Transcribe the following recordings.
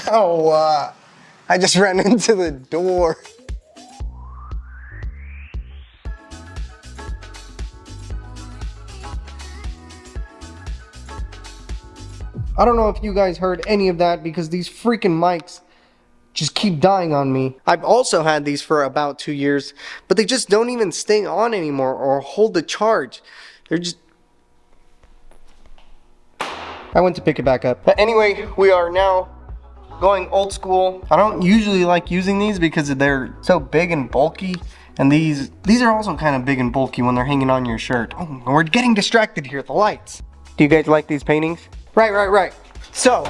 Oh, I just ran into the door. I don't know if you guys heard any of that because these freaking mics just keep dying on me. I've also had these for about 2 years, but they just don't even stay on anymore or hold the charge. They're just... I went to pick it back up. But anyway, we are now going old school. I don't usually like using these because they're so big and bulky. And these are also kind of big and bulky when they're hanging on your shirt. Oh, we're getting distracted here, the lights. Do you guys like these paintings? Right. So,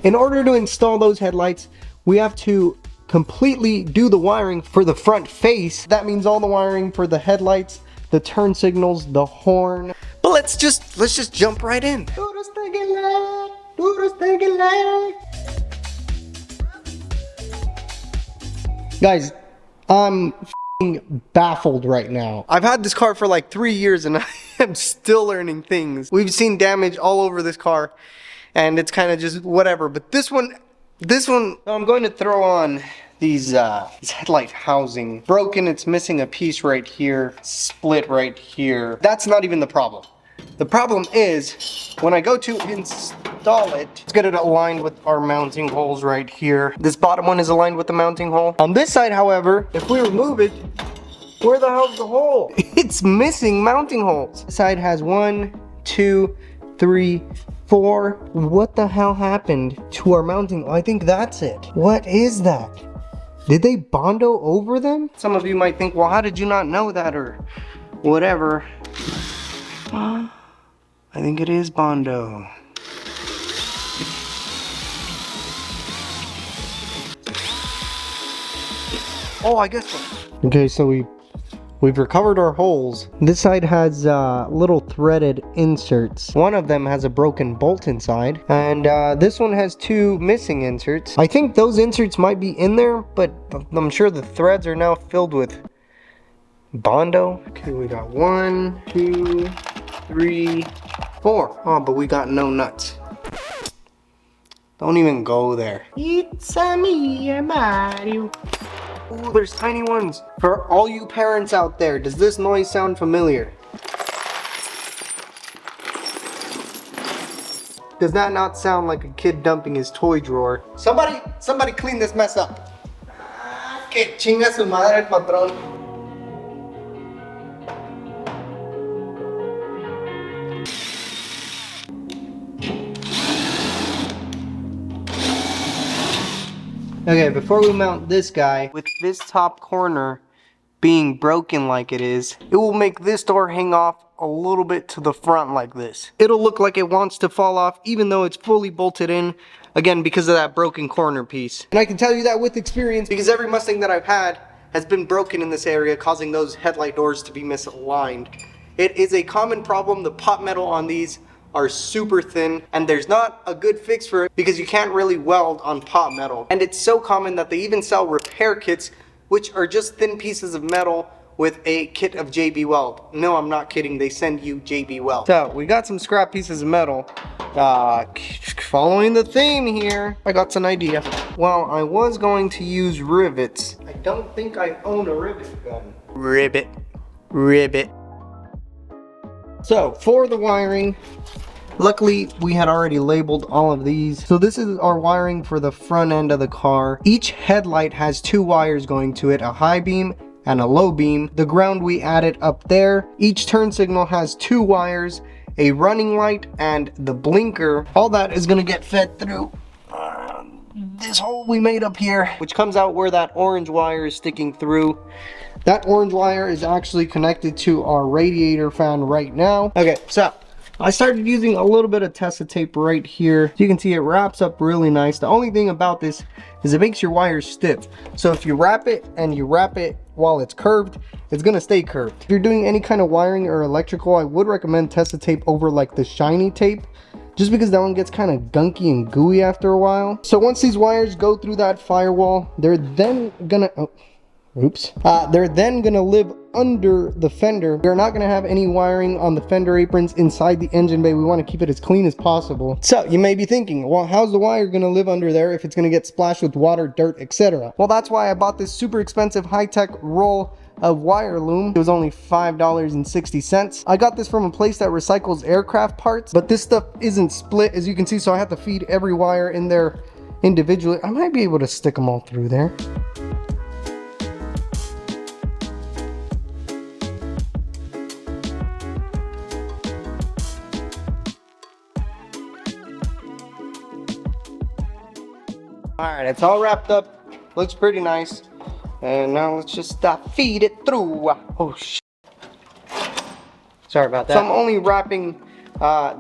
in order to install those headlights, we have to completely do the wiring for the front face. That means all the wiring for the headlights, the turn signals, the horn. But let's just jump right in. Guys, I'm baffled right now. I've had this car for like 3 years and I am still learning things. We've seen damage all over this car and it's kind of just whatever. But this one, I'm going to throw on these headlight housing. Broken, it's missing a piece right here, split right here. That's not even the problem. The problem is when I go to install it, let's get it aligned with our mounting holes right here. This bottom one is aligned with the mounting hole. On this side, however, if we remove it, where the hell's the hole? It's missing mounting holes. This side has 1, 2, 3, 4. What the hell happened to our mounting? I think that's it. What is that? Did they Bondo over them? Some of you might think, well, how did you not know that or whatever? I think it is Bondo. Oh, I guess so. Okay, so we've recovered our holes. This side has little threaded inserts. One of them has a broken bolt inside, and this one has 2 missing inserts. I think those inserts might be in there, but I'm sure the threads are now filled with Bondo. Okay, we got 1, 2, 3, 4. Oh, but we got no nuts. Don't even go there. It's a me, Mario. Ooh, there's tiny ones. For all you parents out there, does this noise sound familiar? Does that not sound like a kid dumping his toy drawer? Somebody clean this mess up. Que chinga su madre el patrón. Okay, before we mount this guy, with this top corner being broken like it is, it will make this door hang off a little bit to the front like this. It'll look like it wants to fall off even though it's fully bolted in, again because of that broken corner piece. And I can tell you that with experience because every Mustang that I've had has been broken in this area, causing those headlight doors to be misaligned. It is a common problem. The pot metal on these are super thin and there's not a good fix for it because you can't really weld on pot metal. And it's so common that they even sell repair kits which are just thin pieces of metal with a kit of JB Weld. No, I'm not kidding, they send you JB Weld. So we got some scrap pieces of metal. Following the theme here, I got an idea. Well, I was going to use rivets. I don't think I own a rivet gun. Rivet. So for the wiring, luckily we had already labeled all of these. So this is our wiring for the front end of the car. Each headlight has 2 wires going to it, a high beam and a low beam. The ground we added up there. Each turn signal has 2 wires, a running light and the blinker. All that is gonna get fed through this hole we made up here, which comes out where that orange wire is sticking through. That orange wire is actually connected to our radiator fan right now. Okay, so I started using a little bit of Tessa tape right here. So you can see it wraps up really nice. The only thing about this is it makes your wires stiff. So if you wrap it and you wrap it while it's curved, it's gonna stay curved. If you're doing any kind of wiring or electrical, I would recommend Tessa tape over like the shiny tape, just because that one gets kind of gunky and gooey after a while. So once these wires go through that firewall, they're then gonna, Oops. They're then gonna live under the fender. We're not gonna have any wiring on the fender aprons inside the engine bay. We wanna keep it as clean as possible. So you may be thinking, well, how's the wire gonna live under there if it's gonna get splashed with water, dirt, etc.? Well, that's why I bought this super expensive high-tech roll of wire loom. It was only $5.60. I got this from a place that recycles aircraft parts, but this stuff isn't split, as you can see, so I have to feed every wire in there individually. I might be able to stick them all through there. Alright, it's all wrapped up. Looks pretty nice. And now let's just feed it through. Oh, shit. Sorry about that. So I'm only wrapping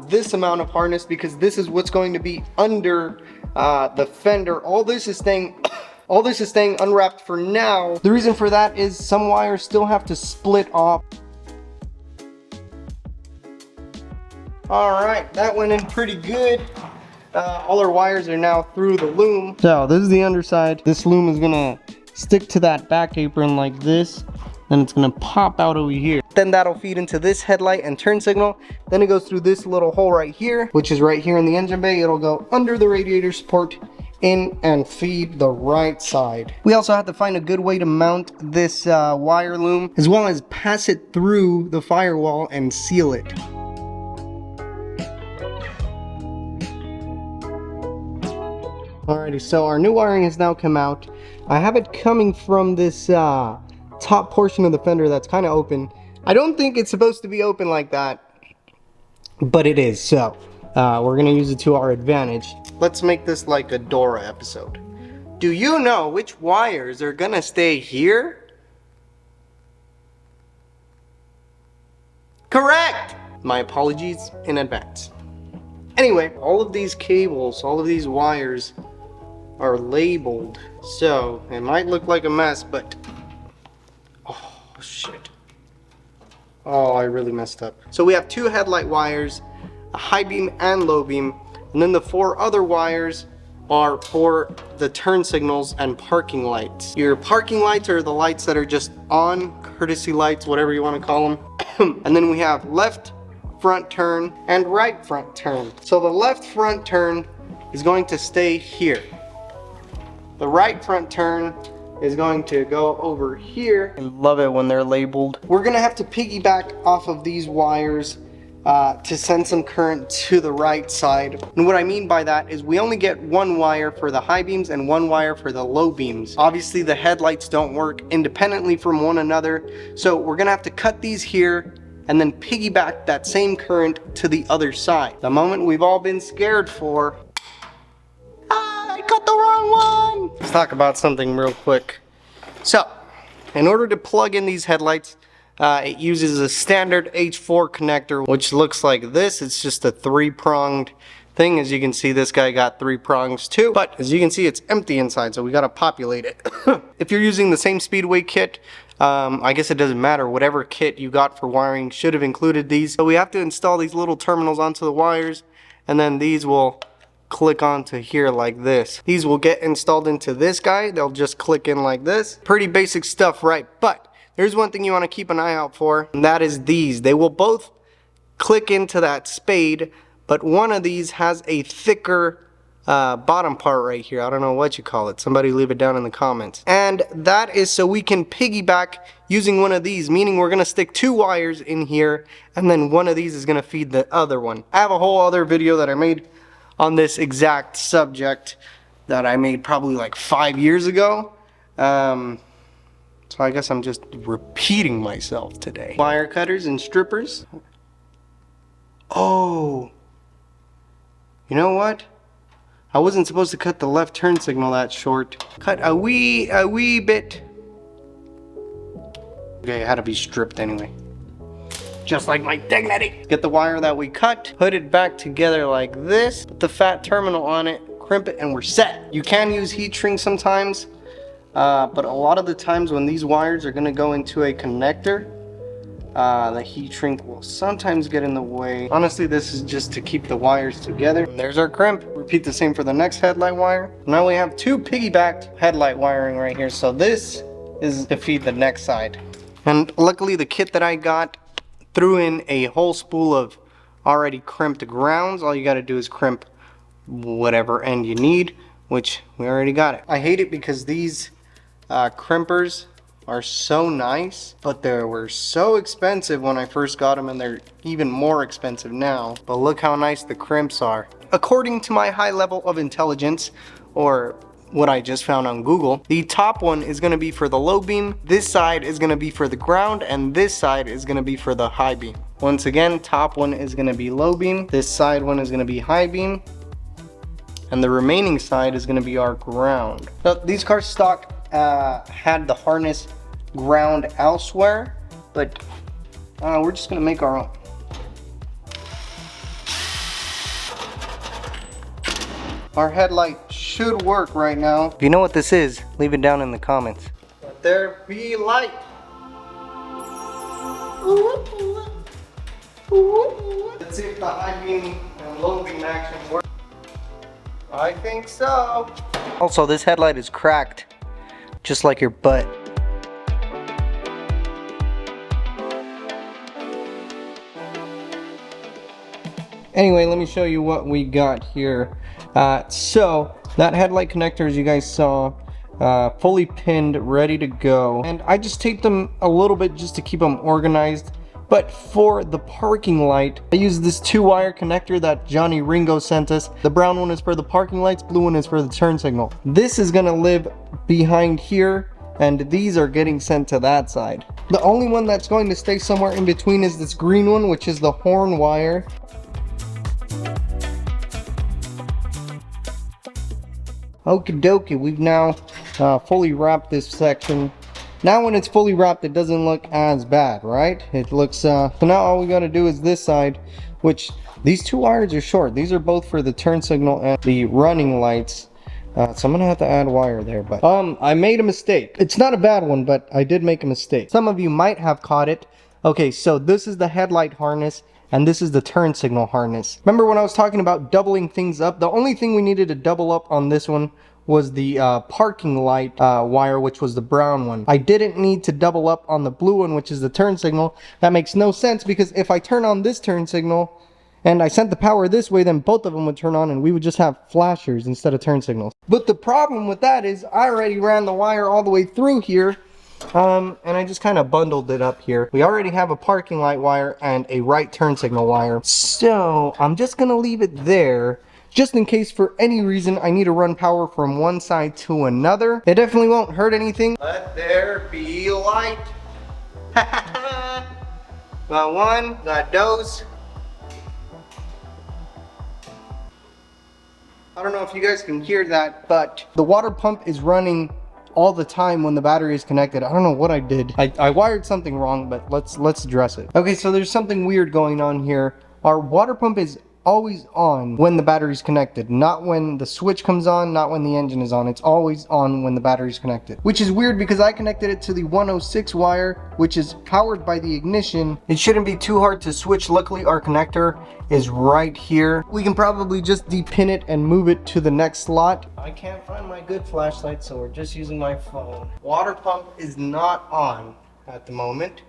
this amount of harness because this is what's going to be under the fender. All this is staying unwrapped for now. The reason for that is some wires still have to split off. Alright, that went in pretty good. All our wires are now through the loom. So this is the underside. This loom is gonna stick to that back apron like this. Then it's gonna pop out over here. Then that'll feed into this headlight and turn signal. Then it goes through this little hole right here, which is right here in the engine bay. It'll go under the radiator support in and feed the right side. We also have to find a good way to mount this wire loom, as well as pass it through the firewall and seal it. Alrighty, so our new wiring has now come out. I have it coming from this top portion of the fender that's kind of open. I don't think it's supposed to be open like that, but it is, so we're gonna use it to our advantage. Let's make this like a Dora episode. Do you know which wires are gonna stay here? Correct! My apologies in advance. Anyway, all of these cables, all of these wires are labeled, so it might look like a mess, but oh shit, oh, I really messed up. So we have two headlight wires, a high beam and low beam, and then the four other wires are for the turn signals and parking lights. Your parking lights are the lights that are just on, courtesy lights, whatever you want to call them. And then we have left front turn and right front turn. So the left front turn is going to stay here. The right front turn is going to go over here. I love it when they're labeled. We're gonna have to piggyback off of these wires to send some current to the right side. And what I mean by that is we only get one wire for the high beams and one wire for the low beams. Obviously the headlights don't work independently from one another, so we're gonna have to cut these here and then piggyback that same current to the other side. The moment we've all been scared for. I cut the wrong one! Let's talk about something real quick. So, in order to plug in these headlights, it uses a standard H4 connector, which looks like this. It's just a three-pronged thing. As you can see, this guy got three prongs too. But as you can see, it's empty inside, so we gotta populate it. If you're using the same Speedway kit, I guess it doesn't matter. Whatever kit you got for wiring should have included these. So we have to install these little terminals onto the wires, and then these will click onto here like this. These will get installed into this guy. They'll just click in like this. Pretty basic stuff, right? But there's one thing you want to keep an eye out for, and that is these. They will both click into that spade, but one of these has a thicker bottom part right here. I don't know what you call it. Somebody leave it down in the comments. And that is so we can piggyback using one of these, meaning we're gonna stick two wires in here, and then one of these is gonna feed the other one. I have a whole other video that I made on this exact subject that I made probably like 5 years ago. So I guess I'm just repeating myself today. Wire cutters and strippers. Oh, you know what? I wasn't supposed to cut the left turn signal that short. Cut a wee bit. Okay, it had to be stripped anyway. Just like my dignity. Get the wire that we cut, put it back together like this, put the fat terminal on it, crimp it, and we're set. You can use heat shrink sometimes, but a lot of the times when these wires are gonna go into a connector, the heat shrink will sometimes get in the way. Honestly, this is just to keep the wires together. And there's our crimp. Repeat the same for the next headlight wire. Now we have two piggybacked headlight wiring right here. So this is to feed the next side. And luckily the kit that I got threw in a whole spool of already crimped grounds. All you gotta do is crimp whatever end you need, which we already got it. I hate it because these crimpers are so nice, but they were so expensive when I first got them, and they're even more expensive now. But look how nice the crimps are. According to my high level of intelligence, or what I just found on Google, the top one is going to be for the low beam, this side is going to be for the ground, and this side is going to be for the high beam. Once again, top one is going to be low beam, this side one is going to be high beam, and the remaining side is going to be our ground. Now, these cars stock had the harness ground elsewhere, but we're just going to make our own. Our headlight should work right now. If you know what this is, leave it down in the comments. Let there be light. Let's see if the high beam and low beam action work. I think so. Also, this headlight is cracked, just like your butt. Anyway, let me show you what we got here. So that headlight connector, as you guys saw, fully pinned, ready to go. And I just taped them a little bit just to keep them organized. But for the parking light, I used this 2-wire connector that Johnny Ringo sent us. The brown one is for the parking lights, blue one is for the turn signal. This is gonna live behind here, and these are getting sent to that side. The only one that's going to stay somewhere in between is this green one, which is the horn wire. Okie dokie, we've now fully wrapped this section. Now when it's fully wrapped, it doesn't look as bad, right? It looks, so now all we gotta do is this side, which these 2 wires are short. These are both for the turn signal and the running lights. So I'm gonna have to add wire there, but I made a mistake. It's not a bad one, but I did make a mistake. Some of you might have caught it. Okay, so this is the headlight harness, and this is the turn signal harness. Remember when I was talking about doubling things up? The only thing we needed to double up on this one was the parking light wire, which was the brown one. I didn't need to double up on the blue one, which is the turn signal. That makes no sense, because if I turn on this turn signal and I sent the power this way, then both of them would turn on and we would just have flashers instead of turn signals. But the problem with that is I already ran the wire all the way through here, and I just kind of bundled it up here. We already have a parking light wire and a right turn signal wire. So I'm just gonna leave it there, just in case for any reason I need to run power from one side to another. It definitely won't hurt anything. Let there be light. Got one, got dose. I don't know if you guys can hear that, but the water pump is running all the time when the battery is connected. I don't know what I did. I wired something wrong, but let's address it. Okay, so there's something weird going on here. Our water pump is always on when the battery's connected, not when the switch comes on, not when the engine is on. It's always on when the battery's connected, which is weird because I connected it to the 106 wire, which is powered by the ignition. It shouldn't be too hard to switch. Luckily our connector is right here. We can probably just depin it and move it to the next slot. I can't find my good flashlight, so we're just using my phone. Water pump is not on at the moment.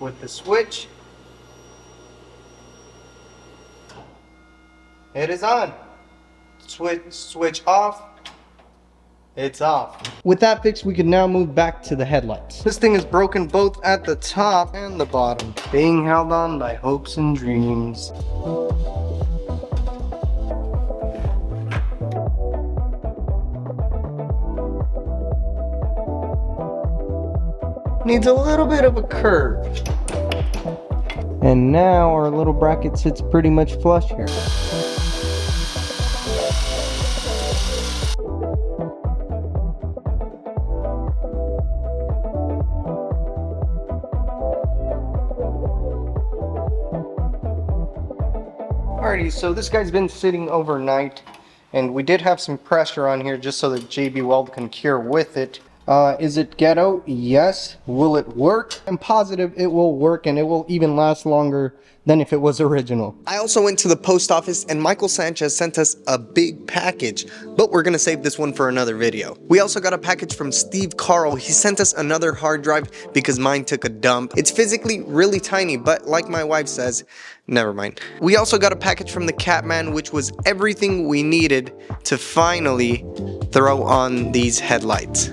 With the switch, it is on. Switch off. It's off. With that fixed, we can now move back to the headlights. This thing is broken both at the top and the bottom, being held on by hopes and dreams. Needs a little bit of a curve. And now our little bracket sits pretty much flush here. Alrighty, so this guy's been sitting overnight, and we did have some pressure on here just so that JB Weld can cure with it. Is it ghetto? Yes. Will it work? I'm positive it will work, and it will even last longer than if it was original. I also went to the post office and Michael Sanchez sent us a big package, but we're gonna save this one for another video. We also got a package from Steve Carl. He sent us another hard drive because mine took a dump. It's physically really tiny, but like my wife says, never mind. We also got a package from the Catman, which was everything we needed to finally throw on these headlights.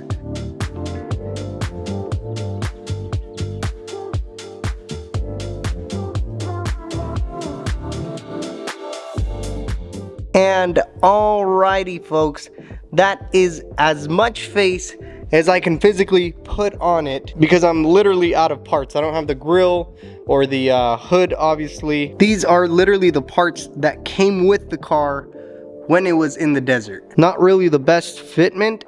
And alrighty folks, that is as much face as I can physically put on it because I'm literally out of parts. I don't have the grill or the hood, obviously. These are literally the parts that came with the car when it was in the desert. Not really the best fitment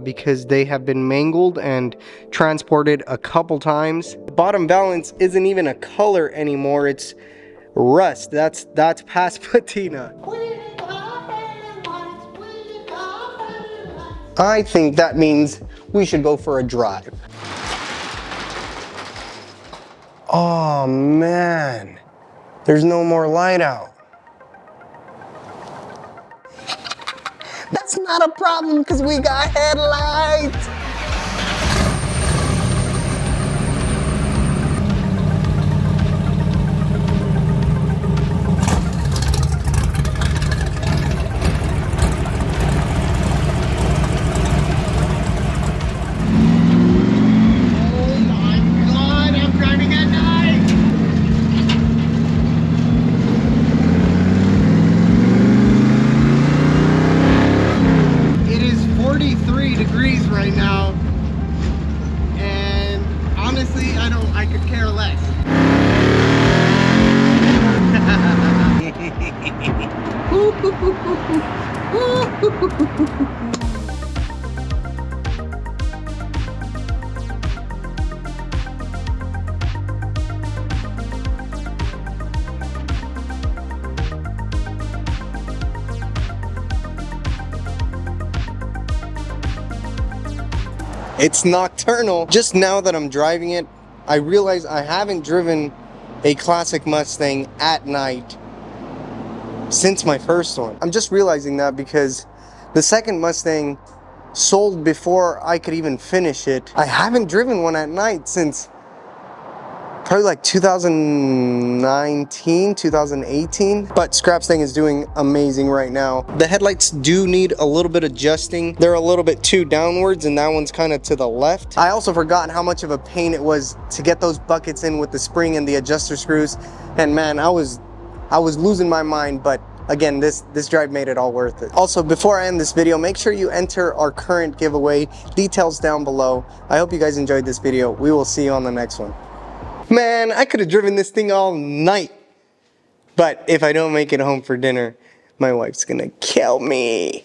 because they have been mangled and transported a couple times. The bottom valance isn't even a color anymore, it's rust. That's past patina. I think that means we should go for a drive. Oh man, there's no more light out. That's not a problem because we got headlights. Right now, and honestly I could care less. It's nocturnal. Just now that I'm driving it, I realize I haven't driven a classic Mustang at night since my first one. I'm just realizing that because the second Mustang sold before I could even finish it. I haven't driven one at night since probably like 2019, 2018. But Scrap's thing is doing amazing right now. The headlights do need a little bit adjusting. They're a little bit too downwards and that one's kind of to the left. I also forgot how much of a pain it was to get those buckets in with the spring and the adjuster screws. And man, I was losing my mind, but again, this drive made it all worth it. Also, before I end this video, make sure you enter our current giveaway. Details down below. I hope you guys enjoyed this video. We will see you on the next one. Man, I could have driven this thing all night. But if I don't make it home for dinner, my wife's gonna kill me.